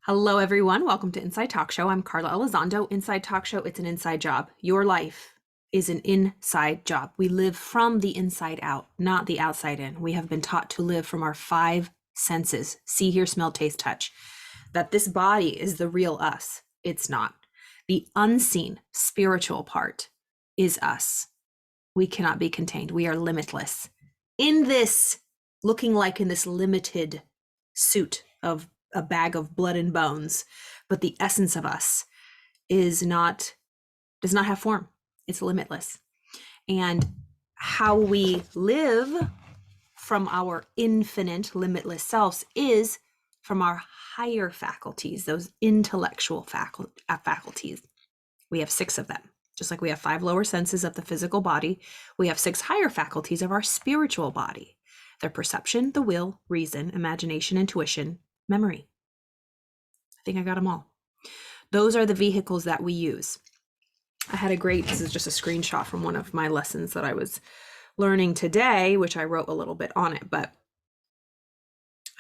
Hello, everyone. Welcome to Inside Talk Show. I'm Carla Elizondo. Inside Talk Show, it's an inside job. Your life is an inside job. We live from the inside out, not the outside in. We have been taught to live from our five senses: see, hear, smell, taste, touch. That this body is the real us. It's not. The unseen spiritual part is us. We cannot be contained. We are limitless. In this, looking like in this limited suit of a bag of blood and bones, but the essence of us is not, does not have form. It's limitless. And how we live from our infinite, limitless selves is from our higher faculties, those intellectual faculties. We have six of them. Just like we have five lower senses of the physical body, we have six higher faculties of our spiritual body. Their perception, the will, reason, imagination, intuition, memory. I think I got them all. Those are the vehicles that we use. This is just a screenshot from one of my lessons that I was learning today, which I wrote a little bit on it, but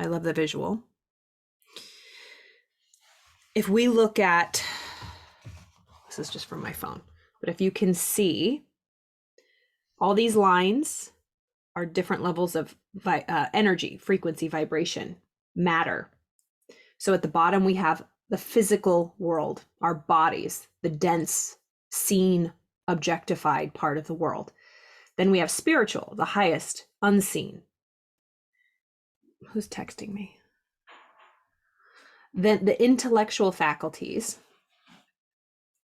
I love the visual. If we look at, this is just from my phone, but if you can see, all these lines are different levels of energy, frequency, vibration, matter. So at the bottom, we have the physical world, our bodies, the dense, seen, objectified part of the world. Then we have spiritual, the highest, unseen. Who's texting me? Then the intellectual faculties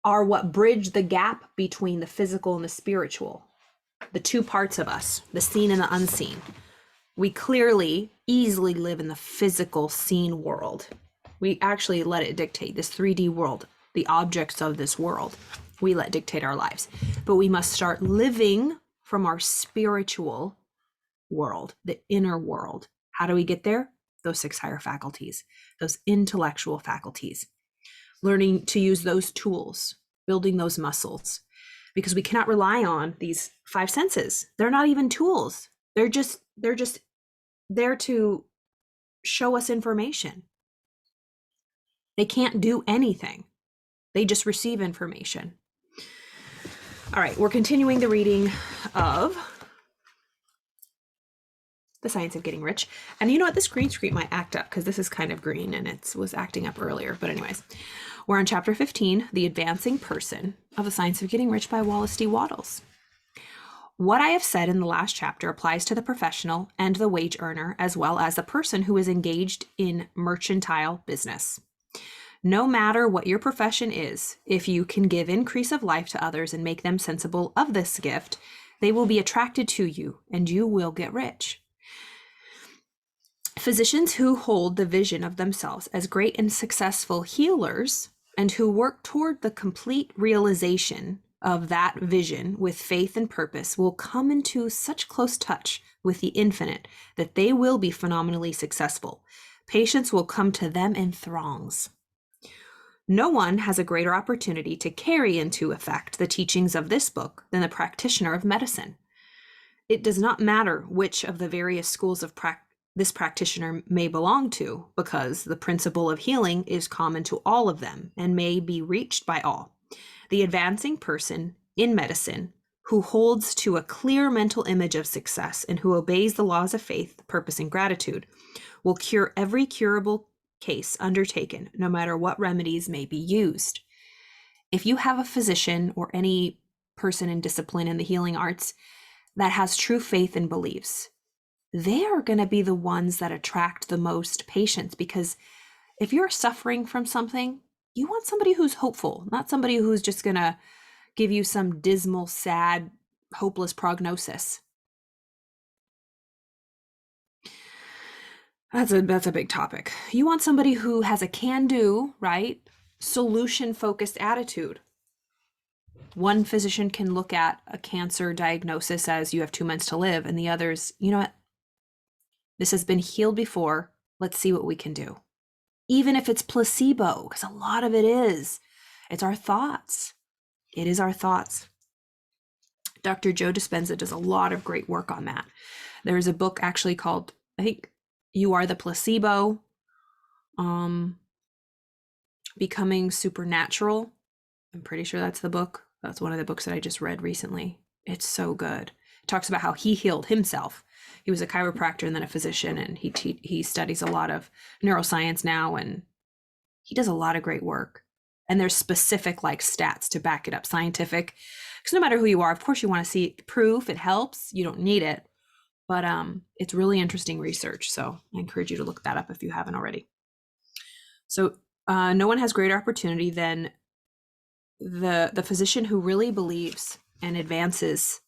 are what bridge the gap between the physical and the spiritual, the two parts of us, the seen and the unseen. We clearly, easily live in the physical, seen world. We actually let it dictate this 3D world, the objects of this world. We let dictate our lives. But we must start living from our spiritual world, the inner world. How do we get there? Those six higher faculties, those intellectual faculties. Learning to use those tools, building those muscles, because we cannot rely on these five senses. They're not even tools. They're just there to show us information. They can't do anything. They just receive information. All right, we're continuing the reading of The Science of Getting Rich. And you know what? This green screen might act up because this is kind of green and it was acting up earlier. But anyways, we're on chapter 15, The Advancing Person of The Science of Getting Rich by Wallace D. Wattles. What I have said in the last chapter applies to the professional and the wage earner, as well as the person who is engaged in mercantile business. No matter what your profession is, if you can give increase of life to others and make them sensible of this gift, they will be attracted to you and you will get rich. Physicians who hold the vision of themselves as great and successful healers and who work toward the complete realization of that vision with faith and purpose will come into such close touch with the infinite that they will be phenomenally successful. Patients will come to them in throngs. No one has a greater opportunity to carry into effect the teachings of this book than the practitioner of medicine. It does not matter which of the various schools of this practitioner may belong to, because the principle of healing is common to all of them and may be reached by all. The advancing person in medicine who holds to a clear mental image of success and who obeys the laws of faith, purpose, and gratitude will cure every curable case undertaken, no matter what remedies may be used. If you have a physician or any person in discipline in the healing arts that has true faith and beliefs, they are going to be the ones that attract the most patients, because if you're suffering from something, you want somebody who's hopeful, not somebody who's just going to give you some dismal, sad, hopeless prognosis. That's a big topic. You want somebody who has a can-do, right? Solution-focused attitude. One physician can look at a cancer diagnosis as you have 2 months to live, and the others, you know what? This has been healed before. Let's see what we can do. Even if it's placebo, because a lot of it is. It's our thoughts. It is our thoughts. Dr. Joe Dispenza does a lot of great work on that. There's a book actually called, I think, You Are the Placebo. Becoming Supernatural. I'm pretty sure that's the book. That's one of the books that I just read recently. It's so good. It talks about how he healed himself. He was a chiropractor and then a physician, and he studies a lot of neuroscience now, and he does a lot of great work. And there's specific like stats to back it up, scientific. Because no matter who you are, of course you want to see proof. It helps. You don't need it, but it's really interesting research. So I encourage you to look that up if you haven't already. So no one has greater opportunity than the physician who really believes and advances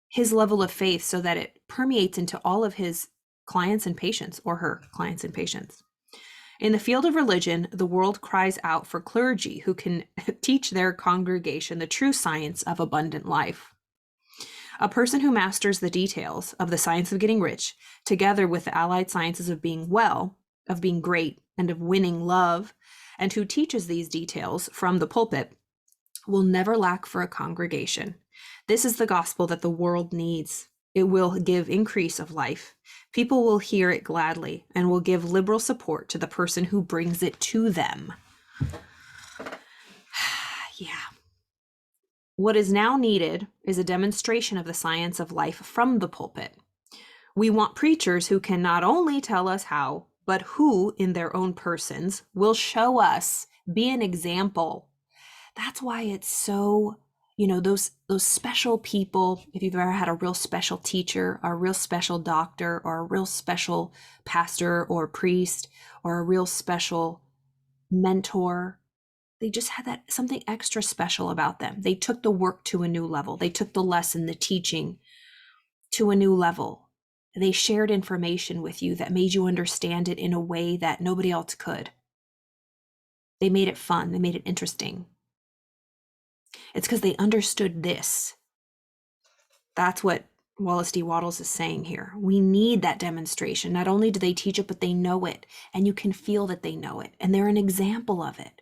his level of faith so that it permeates into all of his clients and patients, or her clients and patients. In the field of religion, the world cries out for clergy who can teach their congregation the true science of abundant life. A person who masters the details of the science of getting rich, together with the allied sciences of being well, of being great, and of winning love, and who teaches these details from the pulpit, will never lack for a congregation. This is the gospel that the world needs. It will give increase of life. People will hear it gladly and will give liberal support to the person who brings it to them. Yeah. What is now needed is a demonstration of the science of life from the pulpit. We want preachers who can not only tell us how, but who, in their own persons, will show us, be an example. That's why it's so, those special people, if you've ever had a real special teacher, or a real special doctor, or a real special pastor or priest, or a real special mentor, they just had that something extra special about them. They took the work to a new level. They took the lesson, the teaching to a new level. They shared information with you that made you understand it in a way that nobody else could. They made it fun. They made it interesting. It's because they understood this. That's what Wallace D. Wattles is saying here. We need that demonstration. Not only do they teach it, but they know it. And you can feel that they know it. And they're an example of it.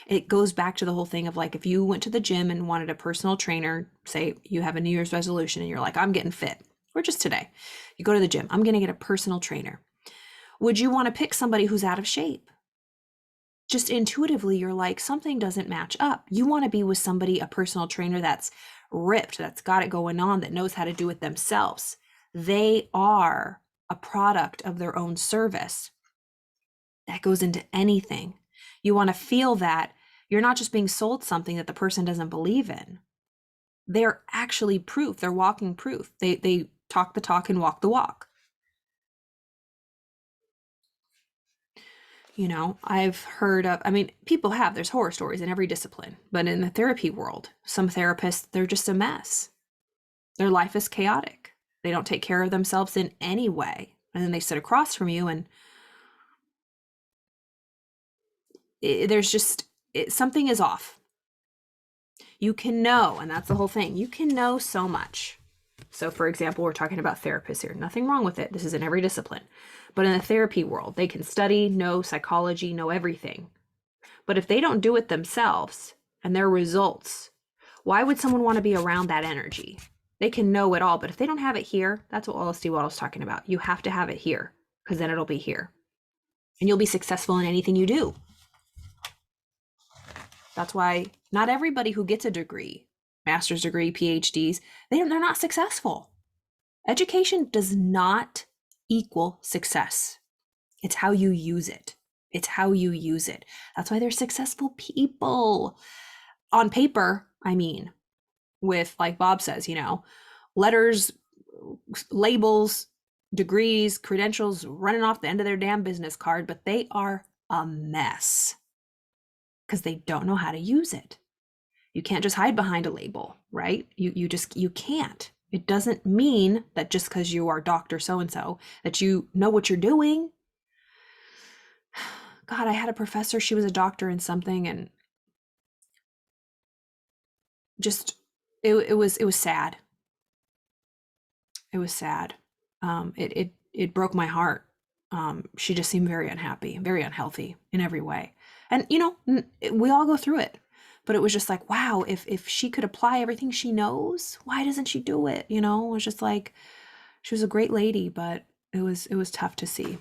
It goes back to the whole thing of like, if you went to the gym and wanted a personal trainer, say you have a New Year's resolution and you're like, I'm getting fit. Or just today, you go to the gym, I'm going to get a personal trainer. Would you want to pick somebody who's out of shape? Just intuitively, you're like, something doesn't match up. You want to be with somebody, a personal trainer that's ripped, that's got it going on, that knows how to do it themselves. They are a product of their own service. That goes into anything. You want to feel that you're not just being sold something that the person doesn't believe in. They're actually proof. They're walking proof. They talk the talk and walk the walk. I've heard of, people have, there's horror stories in every discipline, but in the therapy world, some therapists, they're just a mess. Their life is chaotic. They don't take care of themselves in any way. And then they sit across from you and something is off. You can know, and that's the whole thing. You can know so much. So for example, we're talking about therapists here. Nothing wrong with it. This is in every discipline. But in the therapy world, they can study, know psychology, know everything. But if they don't do it themselves and their results, why would someone want to be around that energy? They can know it all, but if they don't have it here, that's what Wallace D. Wattles is talking about. You have to have it here, because then it'll be here. And you'll be successful in anything you do. That's why not everybody who gets a degree, master's degree, PhDs, they're not successful. Education does not equal success. It's how you use it. It's how you use it. That's why they're successful people. On paper, with, like Bob says, letters, labels, degrees, credentials running off the end of their damn business card, but they are a mess because they don't know how to use it. You can't just hide behind a label, right? You can't. It doesn't mean that just because you are Dr. So-and-so that you know what you're doing. God, I had a professor, she was a doctor in something, and just, it was sad. It was sad. It broke my heart. She just seemed very unhappy, very unhealthy in every way. And, we all go through it. But it was just like, wow, if she could apply everything she knows, why doesn't she do it? It was just like, she was a great lady, but it was tough to see.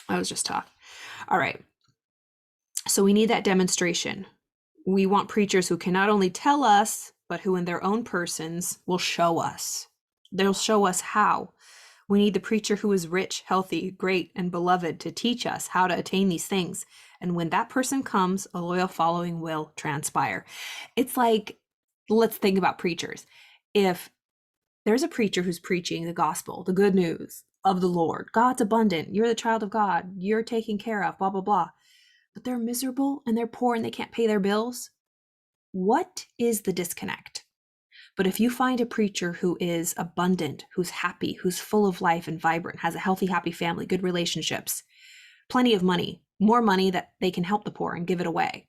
It was just tough. All right. So we need that demonstration. We want preachers who can not only tell us, but who in their own persons will show us. They'll show us how. We need the preacher who is rich, healthy, great, and beloved to teach us how to attain these things. And when that person comes, a loyal following will transpire. It's like, let's think about preachers. If there's a preacher who's preaching the gospel, the good news of the Lord, God's abundant, you're the child of God, you're taken care of, blah, blah, blah, but they're miserable and they're poor and they can't pay their bills, what is the disconnect? But if you find a preacher who is abundant, who's happy, who's full of life and vibrant, has a healthy, happy family, good relationships, plenty of money, more money that they can help the poor and give it away,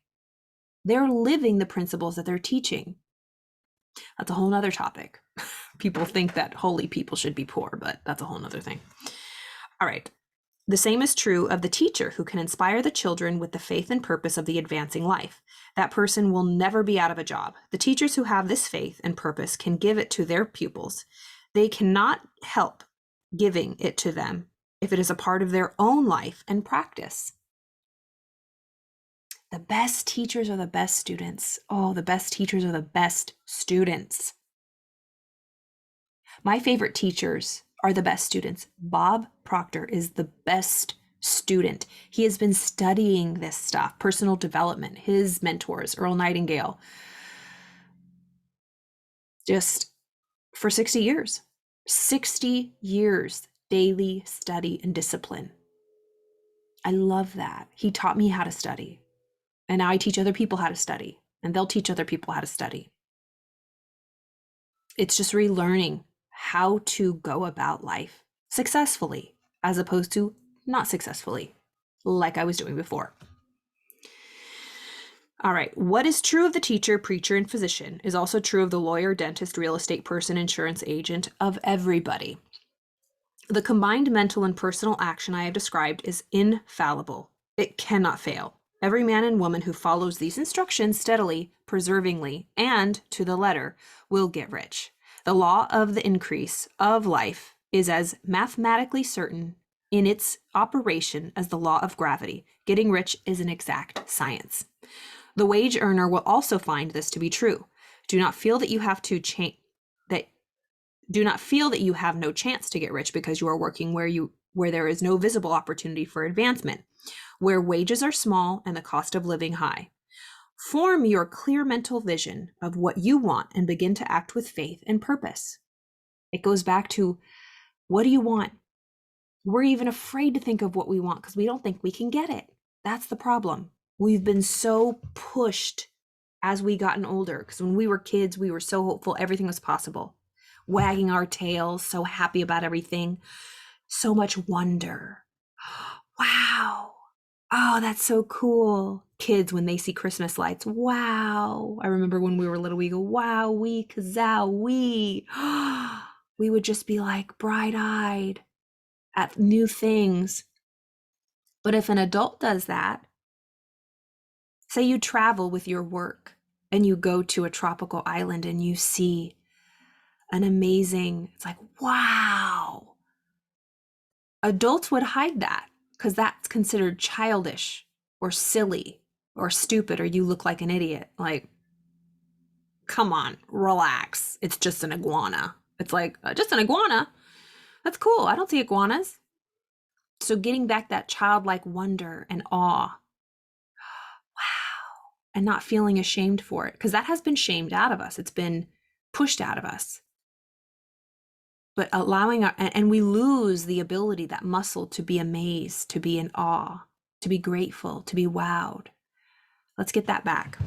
they're living the principles that they're teaching. That's a whole nother topic. People think that holy people should be poor, but that's a whole nother thing. All right. The same is true of the teacher who can inspire the children with the faith and purpose of the advancing life. That person will never be out of a job. The teachers who have this faith and purpose can give it to their pupils. They cannot help giving it to them if it is a part of their own life and practice. The best teachers are the best students. Oh, the best teachers are the best students. My favorite teachers are the best students. Bob Proctor is the best student. He has been studying this stuff, personal development, his mentors, Earl Nightingale, just for 60 years. 60 years, daily study and discipline. I love that. He taught me how to study. And now I teach other people how to study, and they'll teach other people how to study. It's just relearning how to go about life successfully as opposed to not successfully, like I was doing before. All right, what is true of the teacher, preacher, and physician is also true of the lawyer, dentist, real estate person, insurance agent, of everybody. The combined mental and personal action I have described is infallible. It cannot fail. Every man and woman who follows these instructions steadily, perseveringly, and to the letter will get rich. The law of the increase of life is as mathematically certain in its operation as the law of gravity. Getting rich is an exact science. The wage earner will also find this to be true. Do not feel that you have to change that do not feel that you have no chance to get rich because you are working where there is no visible opportunity for advancement, where wages are small and the cost of living high. Form your clear mental vision of what you want and begin to act with faith and purpose. It goes back to, what do you want? We're even afraid to think of what we want because we don't think we can get it. That's the problem. We've been so pushed as we gotten older, because when we were kids, we were so hopeful everything was possible. Wagging our tails, so happy about everything. So much wonder. Wow. Oh, that's so cool. Kids, when they see Christmas lights, wow. I remember when we were little, we go, wow, wee, kazow, wee. We would just be like bright-eyed at new things. But if an adult does that, say you travel with your work and you go to a tropical island and you see an amazing, it's like, wow. Adults would hide that because that's considered childish or silly or stupid, or you look like an idiot. Like, come on, relax. It's just an iguana. It's like, just an iguana? That's cool. I don't see iguanas. So getting back that childlike wonder and awe, wow, and not feeling ashamed for it, because that has been shamed out of us. It's been pushed out of us. But allowing and we lose the ability, that muscle, to be amazed, to be in awe, to be grateful, to be wowed. Let's get that back.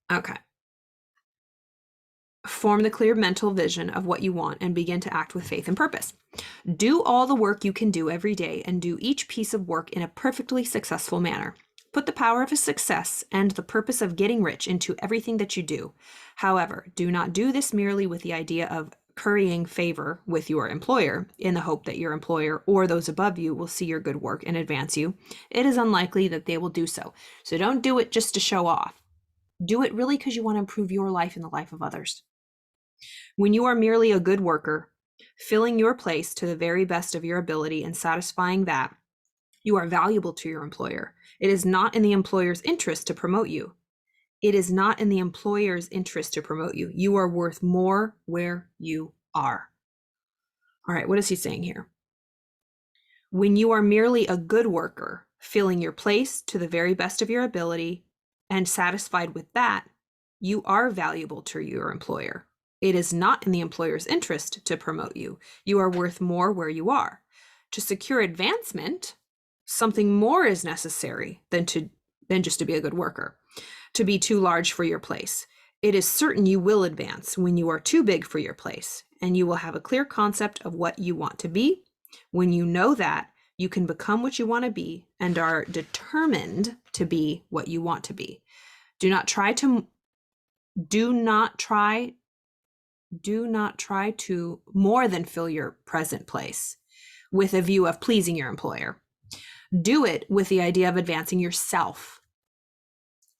Okay. Form the clear mental vision of what you want and begin to act with faith and purpose. Do all the work you can do every day and do each piece of work in a perfectly successful manner. Put the power of success and the purpose of getting rich into everything that you do. However, do not do this merely with the idea of currying favor with your employer in the hope that your employer or those above you will see your good work and advance you. It is unlikely that they will do so. So don't do it just to show off. Do it really because you want to improve your life and the life of others. When you are merely a good worker, filling your place to the very best of your ability and satisfying that, You are valuable to your employer. It is not in the employer's interest to promote you. It is not in the employer's interest to promote you. You are worth more where you are. All right, what is he saying here? When you are merely a good worker, filling your place to the very best of your ability and satisfied with that, you are valuable to your employer. It is not in the employer's interest to promote you. You are worth more where you are. To secure advancement, something more is necessary than just to be a good worker, to be too large for your place. It is certain you will advance when you are too big for your place, and you will have a clear concept of what you want to be. When you know that, you can become what you want to be and are determined to be what you want to be. Do not try to more than fill your present place with a view of pleasing your employer. Do it with the idea of advancing yourself.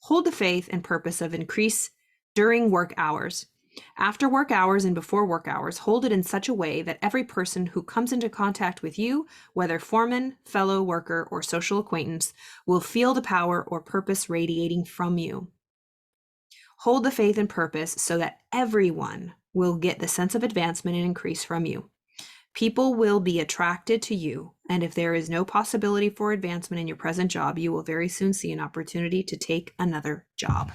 Hold the faith and purpose of increase during work hours. After work hours and before work hours, hold it in such a way that every person who comes into contact with you, whether foreman, fellow worker, or social acquaintance, will feel the power or purpose radiating from you. Hold the faith and purpose so that everyone will get the sense of advancement and increase from you. People will be attracted to you, and if there is no possibility for advancement in your present job, you will very soon see an opportunity to take another job.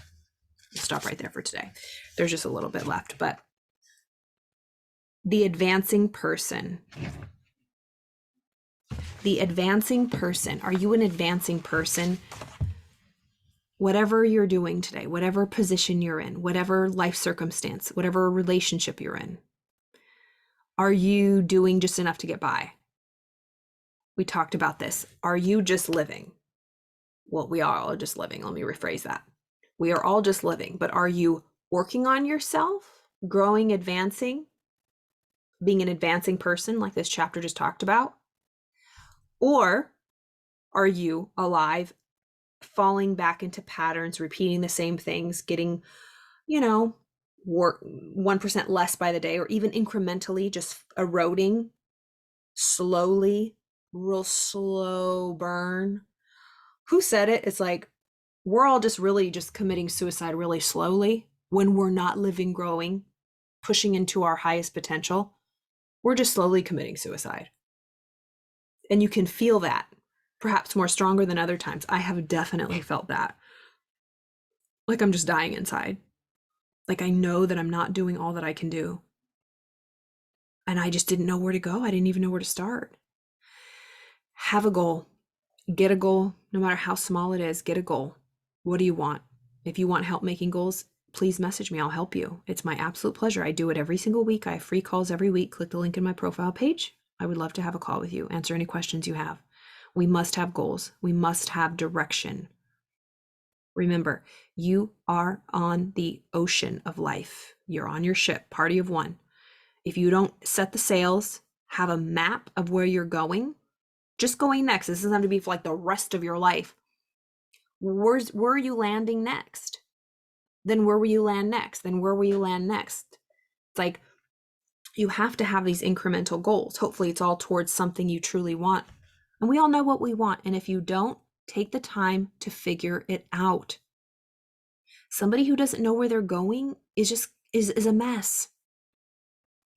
I'll stop right there for today. There's just a little bit left, but the advancing person. The advancing person. Are you an advancing person? Whatever you're doing today, whatever position you're in, whatever life circumstance, whatever relationship you're in, are you doing just enough to get by? We talked about this. Are you just living? Well, we are all just living. Let me rephrase that. We are all just living, but are you working on yourself, growing, advancing, being an advancing person like this chapter just talked about? Or are you alive, falling back into patterns, repeating the same things, getting, 1% less by the day, or even incrementally just eroding slowly, real slow burn? Who said it? It's like, we're all just really just committing suicide really slowly when we're not living, growing, pushing into our highest potential. We're just slowly committing suicide. And you can feel that, perhaps more stronger than other times. I have definitely felt that. Like I'm just dying inside. Like I know that I'm not doing all that I can do. And I just didn't know where to go. I didn't even know where to start. Have a goal. Get a goal, no matter how small it is. Get a goal. What do you want? If you want help making goals, please message me. I'll help you. It's my absolute pleasure. I do it every single week. I have free calls every week. Click the link in my profile page. I would love to have a call with you, answer any questions you have. We must have goals. We must have direction. Remember, you are on the ocean of life. You're on your ship, party of one. If you don't set the sails, have a map of where you're going, just going next. This doesn't have to be for like the rest of your life. Where are you landing next? Then where will you land next? Then where will you land next? It's like you have to have these incremental goals. Hopefully it's all towards something you truly want. And we all know what we want. And if you don't, take the time to figure it out. Somebody who doesn't know where they're going is a mess.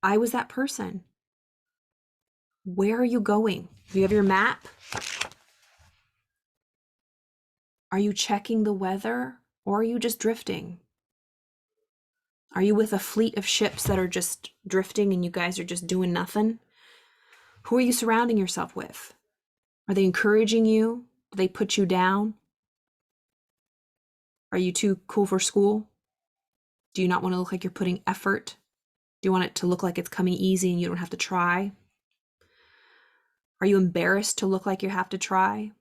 I was that person. Where are you going? Do you have your map? Are you checking the weather, or are you just drifting? Are you with a fleet of ships that are just drifting and you guys are just doing nothing? Who are you surrounding yourself with? Are they encouraging you? Do they put you down? Are you too cool for school? Do you not want to look like you're putting effort? Do you want it to look like it's coming easy and you don't have to try? Are you embarrassed to look like you have to try?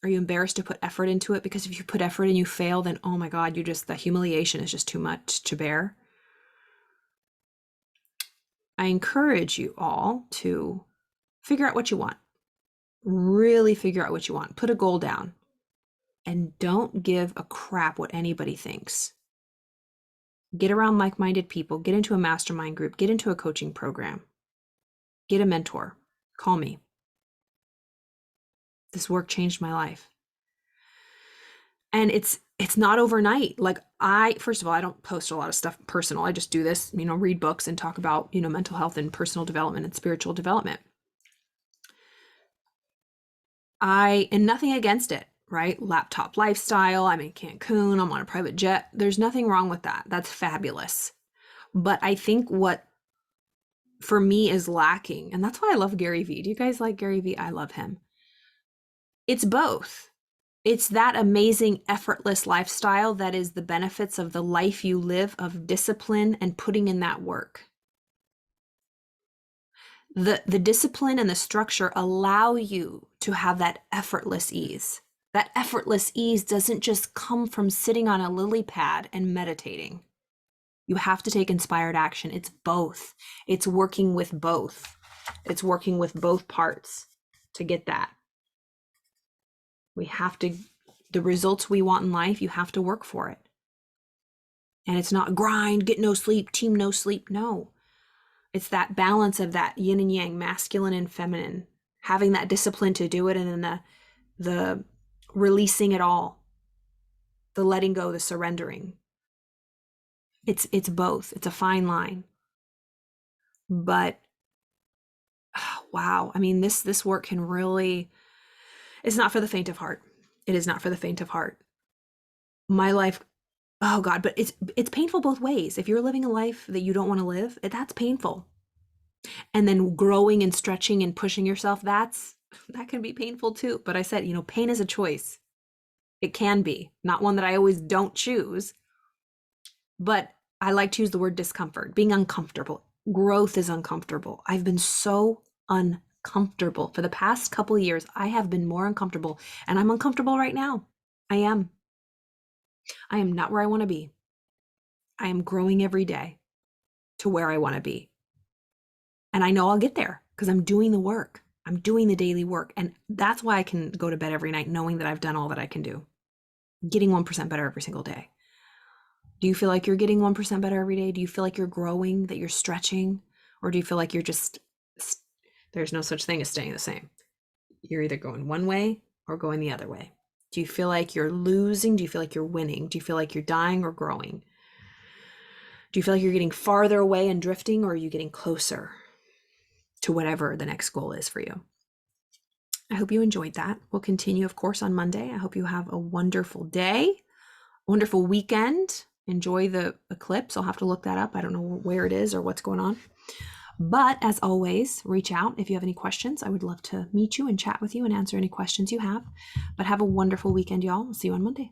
Are you embarrassed to put effort into it? Because if you put effort and you fail, then oh my God, the humiliation is just too much to bear. I encourage you all to figure out what you want. Really figure out what you want. Put a goal down. And don't give a crap what anybody thinks. Get around like-minded people. Get into a mastermind group. Get into a coaching program. Get a mentor. Call me. This work changed my life. And it's not overnight. Like, first of all, I don't post a lot of stuff personal. I just do this, read books and talk about, mental health and personal development and spiritual development. And nothing against it, right? Laptop lifestyle. I'm in Cancun. I'm on a private jet. There's nothing wrong with that. That's fabulous. But I think what for me is lacking, and that's why I love Gary Vee. Do you guys like Gary Vee? I love him. It's both. It's that amazing, effortless lifestyle that is the benefits of the life you live, of discipline and putting in that work. The discipline and the structure allow you to have that effortless ease. That effortless ease doesn't just come from sitting on a lily pad and meditating. You have to take inspired action. It's both. It's working with both. It's working with both parts to get that. The results we want in life, you have to work for it. And it's not grind, get no sleep, team no sleep. No. It's that balance of that yin and yang, masculine and feminine, having that discipline to do it, and then the releasing it all, the letting go, the surrendering. It's both. It's a fine line. But wow, I mean, this work can really, it's not for the faint of heart. It is not for the faint of heart. My life, oh God, but it's painful both ways. If you're living a life that you don't want to live, that's painful. And then growing and stretching and pushing yourself, that can be painful too. But I said, pain is a choice. It can be, not one that I always don't choose, but I like to use the word discomfort, being uncomfortable. Growth is uncomfortable. I've been so uncomfortable for the past couple of years. I have been more uncomfortable, and I'm uncomfortable right now. I am not where I want to be. I am growing every day to where I want to be. And I know I'll get there because I'm doing the work. I'm doing the daily work. And that's why I can go to bed every night knowing that I've done all that I can do. Getting 1% better every single day. Do you feel like you're getting 1% better every day? Do you feel like you're growing, that you're stretching? Or do you feel like you're just, there's no such thing as staying the same? You're either going one way or going the other way. Do you feel like you're losing? Do you feel like you're winning? Do you feel like you're dying or growing? Do you feel like you're getting farther away and drifting, or are you getting closer to whatever the next goal is for you? I hope you enjoyed that. We'll continue, of course, on Monday. I hope you have a wonderful day, wonderful weekend. Enjoy the eclipse. I'll have to look that up. I don't know where it is or what's going on. But as always, reach out if you have any questions. I would love to meet you and chat with you and answer any questions you have. But have a wonderful weekend, y'all. I'll see you on Monday.